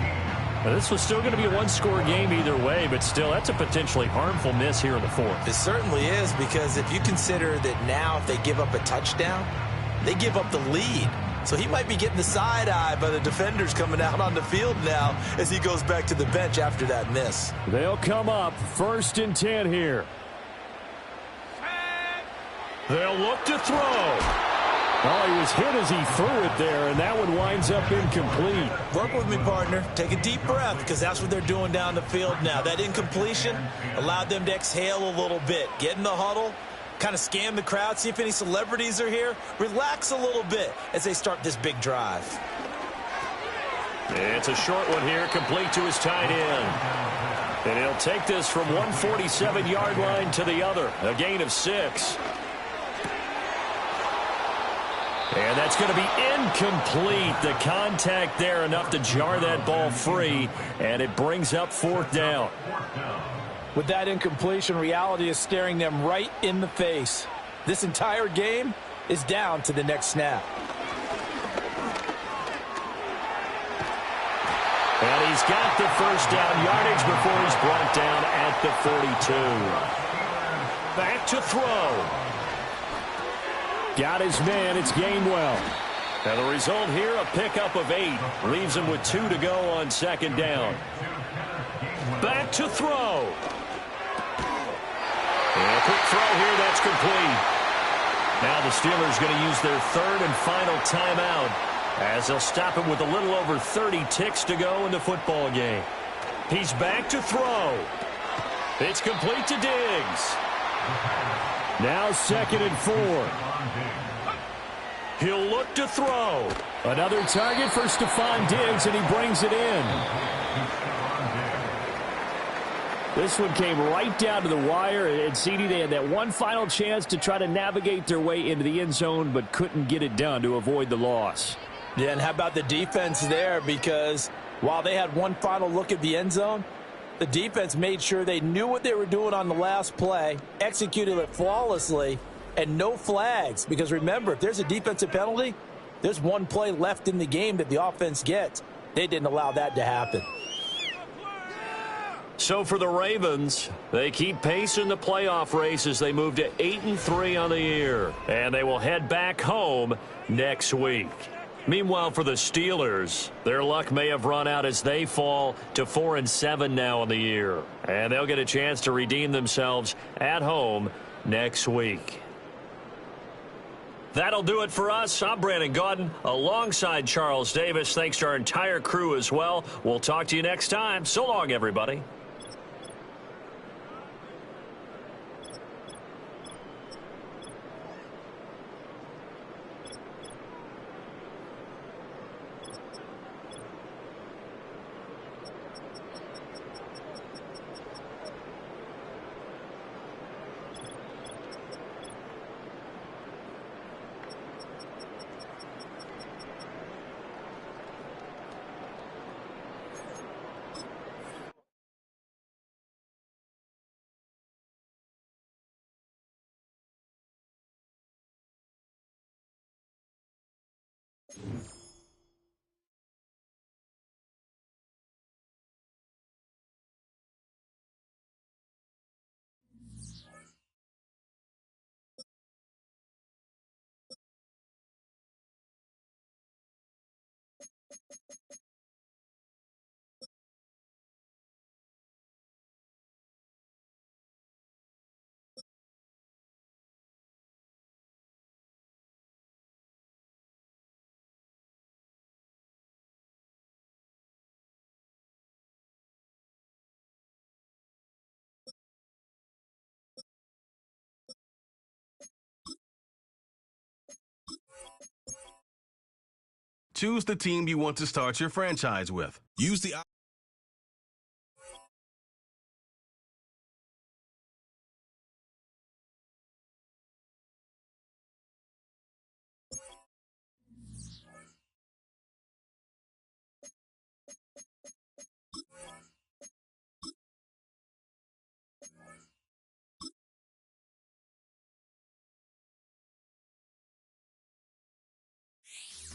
Now, this was still going to be a 1-score game either way, but still, that's a potentially harmful miss here in the 4th. It certainly is, because if you consider that now if they give up a touchdown, they give up the lead. So he might be getting the side-eye by the defenders coming out on the field now as he goes back to the bench after that miss. They'll come up 1st and 10 here. They'll look to throw. Oh, he was hit as he threw it there, and that one winds up incomplete. Work with me, partner. Take a deep breath, because that's what they're doing down the field now. That incompletion allowed them to exhale a little bit. Get in the huddle, kind of scan the crowd, see if any celebrities are here. Relax a little bit as they start this big drive. It's a short one here, complete to his tight end. And he'll take this from 147-yard line to the other, a gain of 6. And that's going to be incomplete. The contact there enough to jar that ball free, and it brings up 4th down. With that incompletion, reality is staring them right in the face. This entire game is down to the next snap. And he's got the first down yardage before he's brought down at the 42. Back to throw. Got his man. It's Gainwell. And the result here, a pickup of 8. Leaves him with 2 to go on second down. Back to throw. And a quick throw here. That's complete. Now the Steelers going to use their third and final timeout as they'll stop him with a little over 30 ticks to go in the football game. He's back to throw. It's complete to Diggs. Now 2nd and 4. He'll look to throw. Another target for Stephon Diggs, and he brings it in. This one came right down to the wire, and CD, they had that one final chance to try to navigate their way into the end zone, but couldn't get it done to avoid the loss. Yeah, and how about the defense there? Because while they had one final look at the end zone, the defense made sure they knew what they were doing on the last play, executed it flawlessly, and no flags. Because remember, if there's a defensive penalty, there's one play left in the game that the offense gets. They didn't allow that to happen. So for the Ravens, they keep pace in the playoff race as they move to 8-3 on the year. And they will head back home next week. Meanwhile, for the Steelers, their luck may have run out as they fall to 4-7 now on the year. And they'll get a chance to redeem themselves at home next week. That'll do it for us. I'm Brandon Gaudin alongside Charles Davis. Thanks to our entire crew as well. We'll talk to you next time. So long, everybody. Choose the team you want to start your franchise with. Use the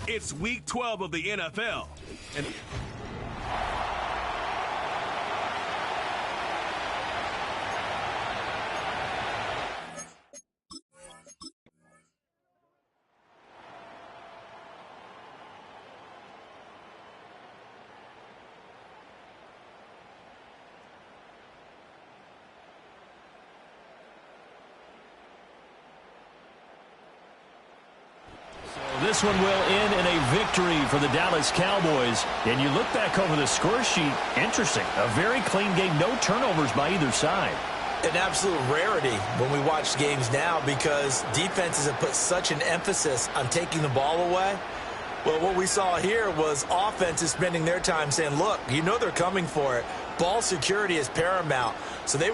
It's week 12 of the NFL. And This one will end in a victory for the Dallas Cowboys. And you look back over the score sheet, interesting. A very clean game, no turnovers by either side. An absolute rarity when we watch games now because defenses have put such an emphasis on taking the ball away. Well, what we saw here was offenses spending their time saying, look, you know they're coming for it. Ball security is paramount. So they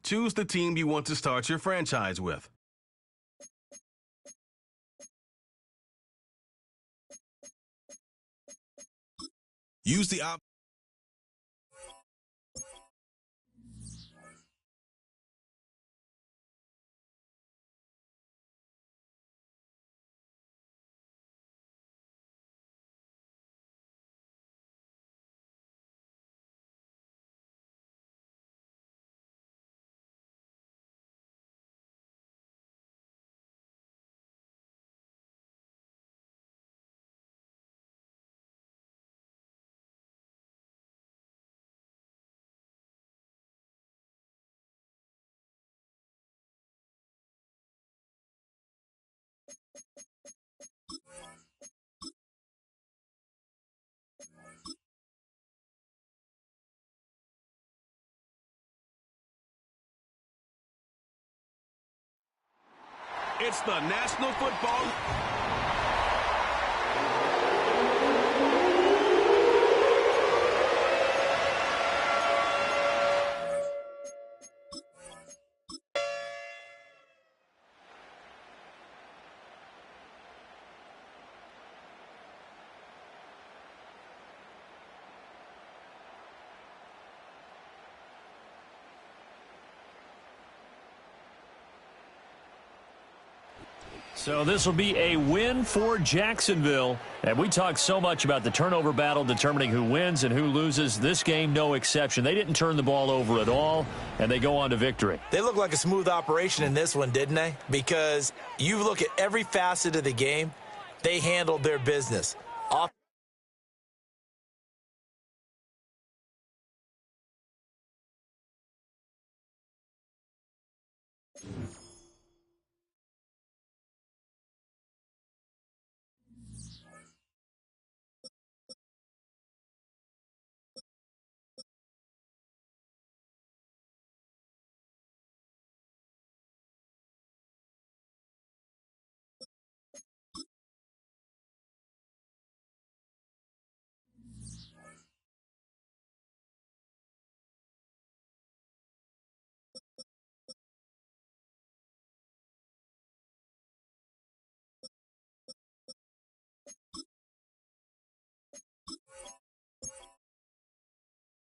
Choose the team you want to start your franchise with. Use the option. It's the National Football. So this will be a win for Jacksonville. And we talked so much about the turnover battle determining who wins and who loses. This game, no exception. They didn't turn the ball over at all, and they go on to victory. They look like a smooth operation in this one, didn't they? Because you look at every facet of the game, they handled their business.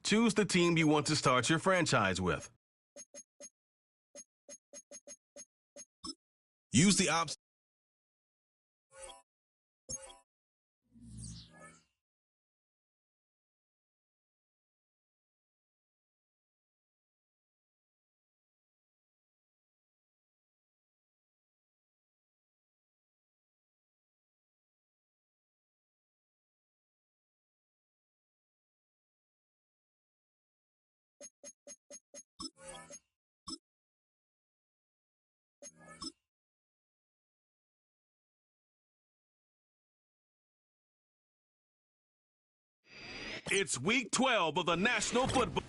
Choose the team you want to start your franchise with. Use the option. It's week 12 of the National Football.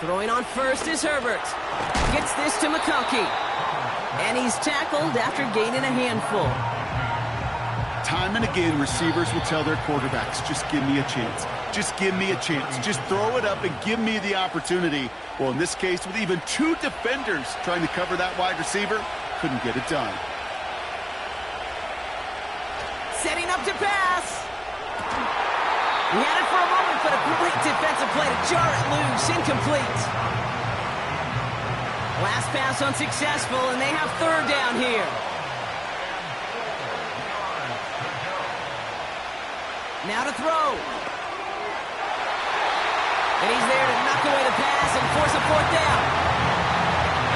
Throwing on first is Herbert. Gets this to McConkey. And he's tackled after gaining a handful. Time and again, receivers will tell their quarterbacks, just give me a chance. Just give me a chance. Just throw it up and give me the opportunity. Well, in this case, with even two defenders trying to cover that wide receiver, couldn't get it done. Setting up to pass. He had it for a moment, but a great defensive play to jar it loose. Incomplete. Last pass unsuccessful, and they have third down here. Now to throw. And he's there to knock away the pass and force a fourth down.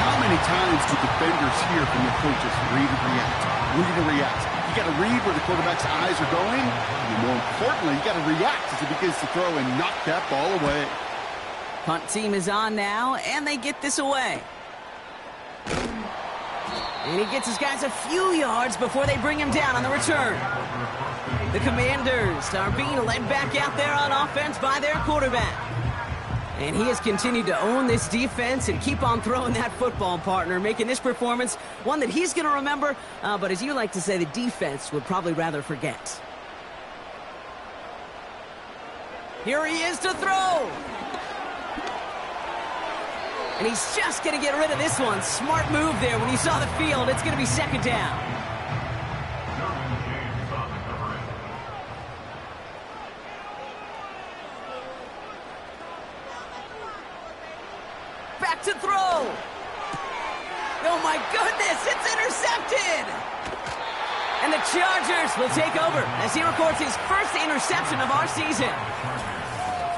How many times do defenders hear from their coaches, read and react, read and react? You got to read where the quarterback's eyes are going, and more importantly, you got to react as he begins to throw and knock that ball away. Punt team is on now, and they get this away. And he gets his guys a few yards before they bring him down on the return. The Commanders are being led back out there on offense by their quarterback. And he has continued to own this defense and keep on throwing that football, partner, making this performance one that he's going to remember, but as you like to say, the defense would probably rather forget. Here he is to throw. And he's just going to get rid of this one. Smart move there when he saw the field. It's going to be second down. Back to throw. Oh, my goodness, it's intercepted. And the Chargers will take over as he records his first interception of our season.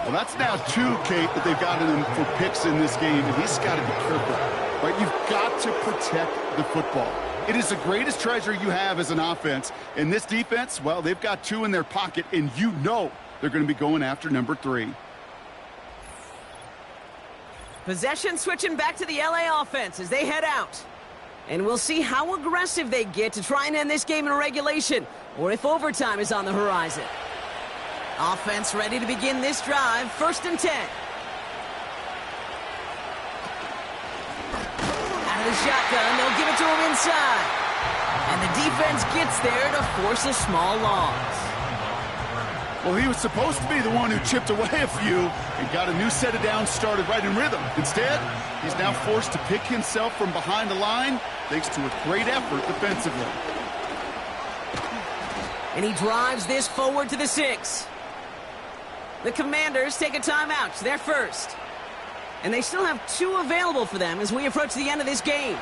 Well, that's now two, Kate, that they've gotten him for picks in this game, and he's got to be careful, right? You've got to protect the football. It is the greatest treasure you have as an offense. And this defense, well, they've got two in their pocket, and you know they're going to be going after number 3. Possession switching back to the LA offense as they head out. And we'll see how aggressive they get to try and end this game in regulation, or if overtime is on the horizon. Offense ready to begin this drive. 1st and 10. Out of the shotgun, they'll give it to him inside. And the defense gets there to force a small loss. Well, he was supposed to be the one who chipped away a few and got a new set of downs started right in rhythm. Instead, he's now forced to pick himself from behind the line thanks to a great effort defensively. And he drives this forward to the 6. The Commanders take a timeout. They're first. And they still have 2 available for them as we approach the end of this game.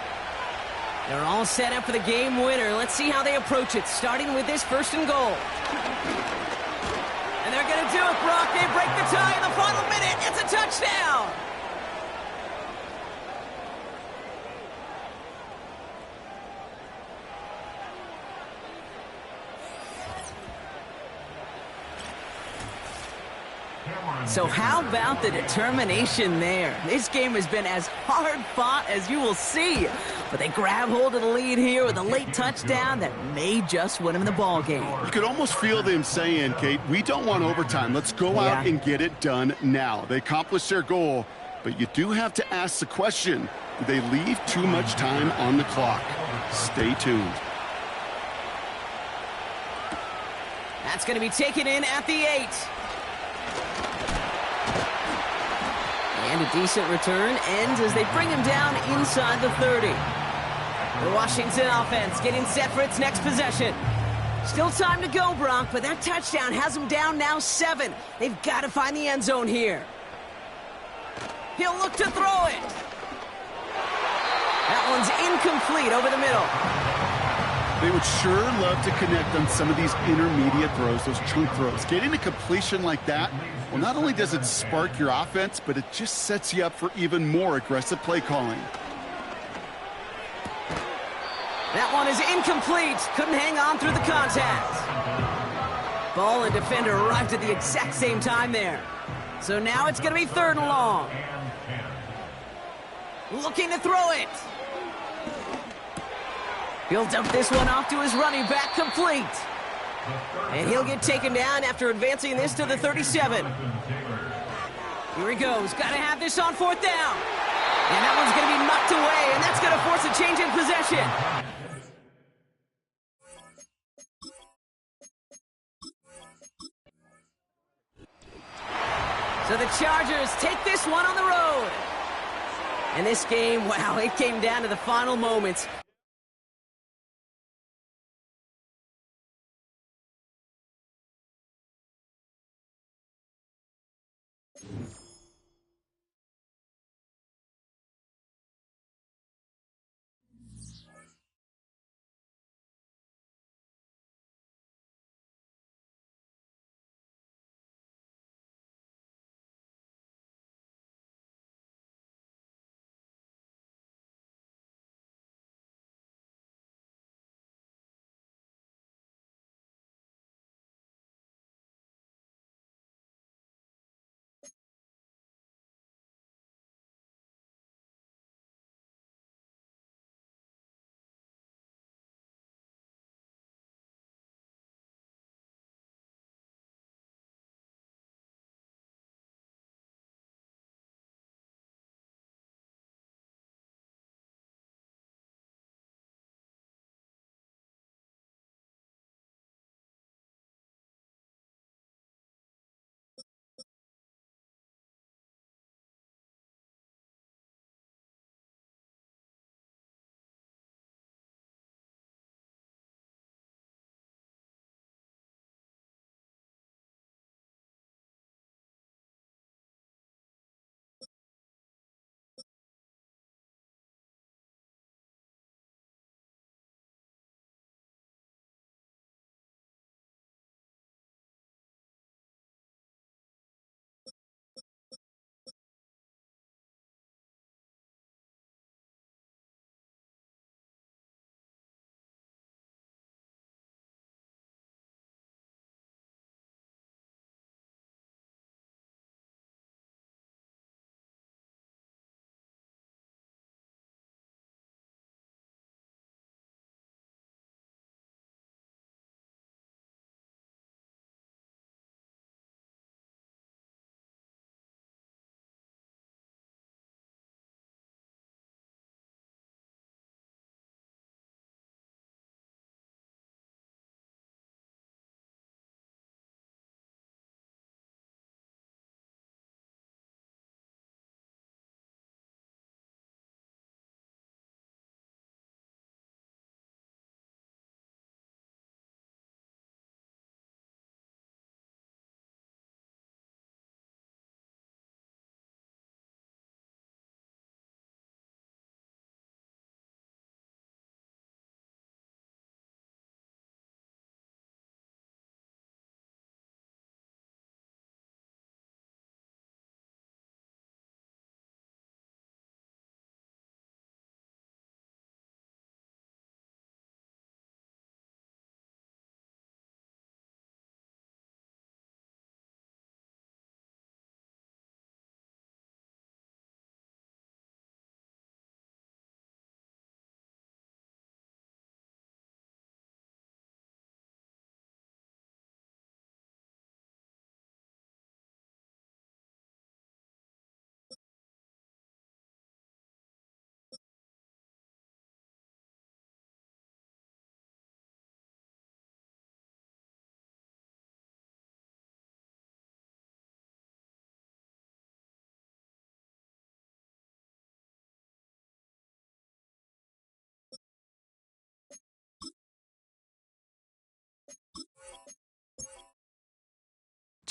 They're all set up for the game winner. Let's see how they approach it, starting with this 1st and goal. And they're going to do it, Brock. They break the tie in the final minute. It's a touchdown. So how about the determination there? This game has been as hard-fought as you will see. But they grab hold of the lead here with a late touchdown that may just win them the ball game. You could almost feel them saying, Kate, we don't want overtime. Let's go out and get it done now. They accomplished their goal, but you do have to ask the question, do they leave too much time on the clock? Stay tuned. That's going to be taken in at the 8. And a decent return ends as they bring him down inside the 30. The Washington offense getting set for its next possession. Still time to go, Brock, but that touchdown has them down now 7. They've got to find the end zone here. He'll look to throw it. That one's incomplete over the middle. They would sure love to connect on some of these intermediate throws, those chunk throws. Getting a completion like that, well, not only does it spark your offense, but it just sets you up for even more aggressive play calling. That one is incomplete. Couldn't hang on through the contact. Ball and defender arrived at the exact same time there. So now it's going to be 3rd and long. Looking to throw it. He'll dump this one off to his running back, complete. And he'll get taken down after advancing this to the 37. Here he goes. Got to have this on 4th down. And that one's going to be knocked away, and that's going to force a change in possession. So the Chargers take this one on the road. And this game, wow, it came down to the final moments.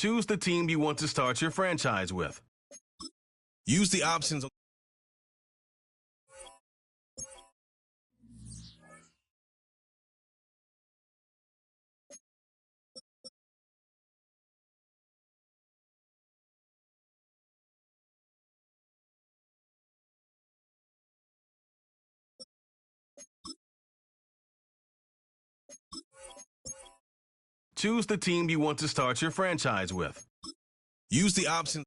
Choose the team you want to start your franchise with. Use the options. Choose the team you want to start your franchise with. Use the options.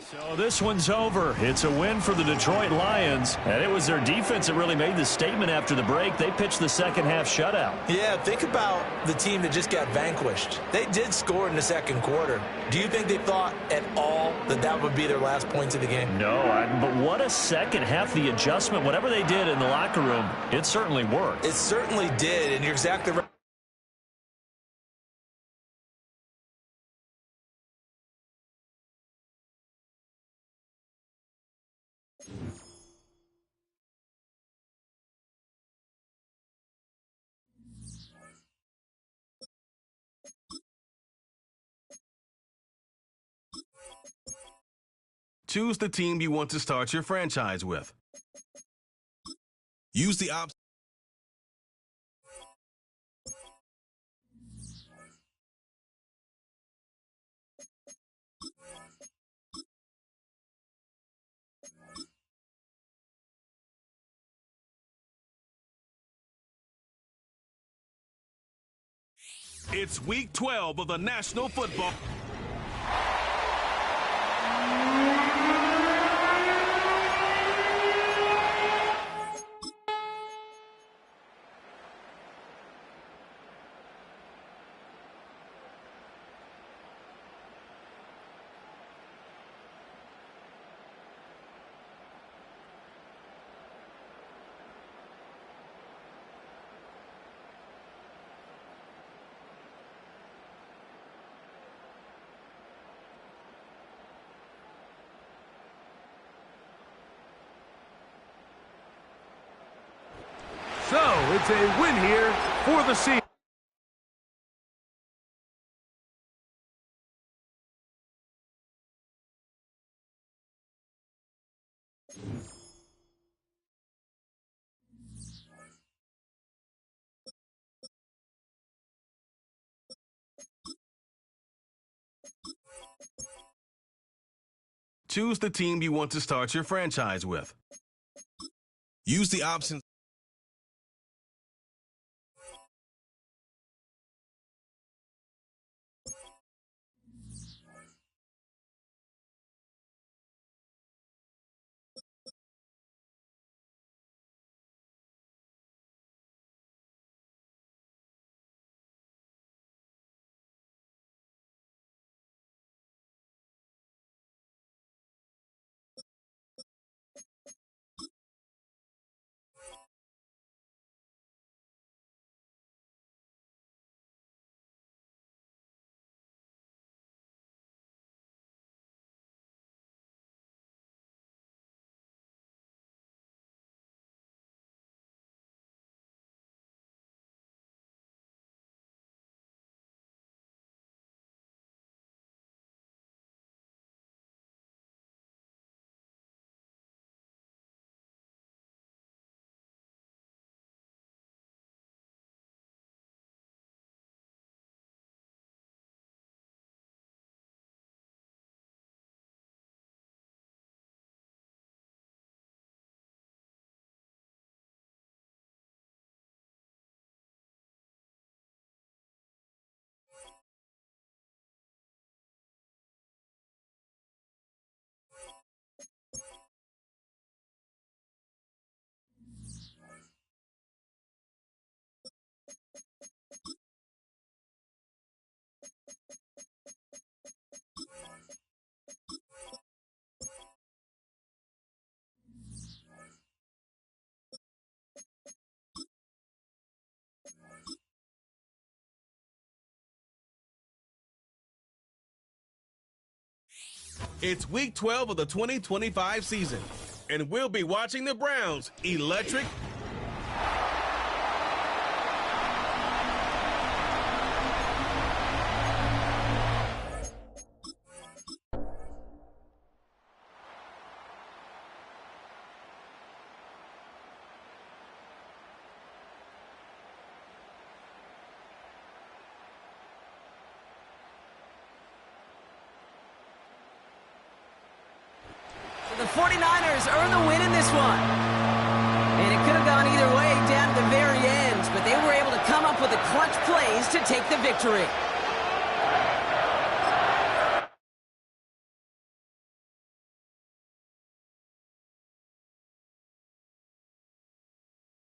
So this one's over. It's a win for the Detroit Lions, and it was their defense that really made the statement after the break. They pitched the second half shutout. Yeah, think about the team that just got vanquished. They did score in the second quarter. Do you think they thought at all that that would be their last points of the game? No, but what a second half. The adjustment, whatever they did in the locker room, it certainly worked. It certainly did, and you're exactly right. Choose the team you want to start your franchise with. Use the option. It's week 12 of the National Football. So, it's a win here for the season. Choose the team you want to start your franchise with. Use the options. It's week 12 of the 2025 season, and we'll be watching the Browns electric. The 49ers earn the win in this one. And it could have gone either way down to the very end, but they were able to come up with the clutch plays to take the victory.